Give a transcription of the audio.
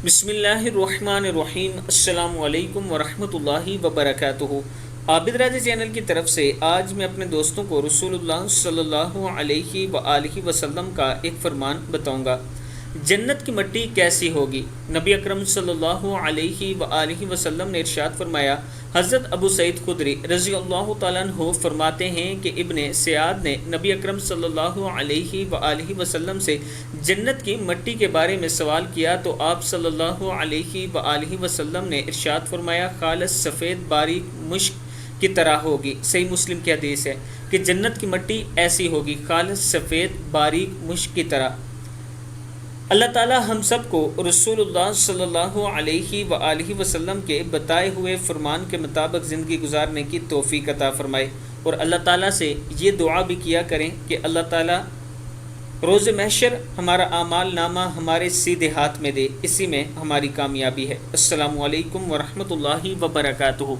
بسم اللہ الرحمن الرحیم۔ السلام علیکم ورحمۃ اللہ وبرکاتہ۔ آبدراجہ چینل کی طرف سے آج میں اپنے دوستوں کو رسول اللہ صلی اللہ علیہ وآلہ وسلم کا ایک فرمان بتاؤں گا۔ جنت کی مٹی کیسی ہوگی؟ نبی اکرم صلی اللہ علیہ وآلہ وسلم نے ارشاد فرمایا۔ حضرت ابو سعید خدری رضی اللہ تعالیٰ عنہ فرماتے ہیں کہ ابن سعد نے نبی اکرم صلی اللہ علیہ وآلہ وسلم سے جنت کی مٹی کے بارے میں سوال کیا تو آپ صلی اللہ علیہ وآلہ وسلم نے ارشاد فرمایا، خالص سفید باریک مشک کی طرح ہوگی۔ صحیح مسلم کی حدیث ہے کہ جنت کی مٹی ایسی ہوگی، خالص سفید باریک مشک کی طرح۔ اللہ تعالی ہم سب کو رسول اللہ صلی اللہ علیہ وآلہ وسلم کے بتائے ہوئے فرمان کے مطابق زندگی گزارنے کی توفیق عطا فرمائے، اور اللہ تعالیٰ سے یہ دعا بھی کیا کریں کہ اللہ تعالیٰ روز محشر ہمارا اعمال نامہ ہمارے سیدھے ہاتھ میں دے، اسی میں ہماری کامیابی ہے۔ السلام علیکم ورحمۃ اللہ وبرکاتہ۔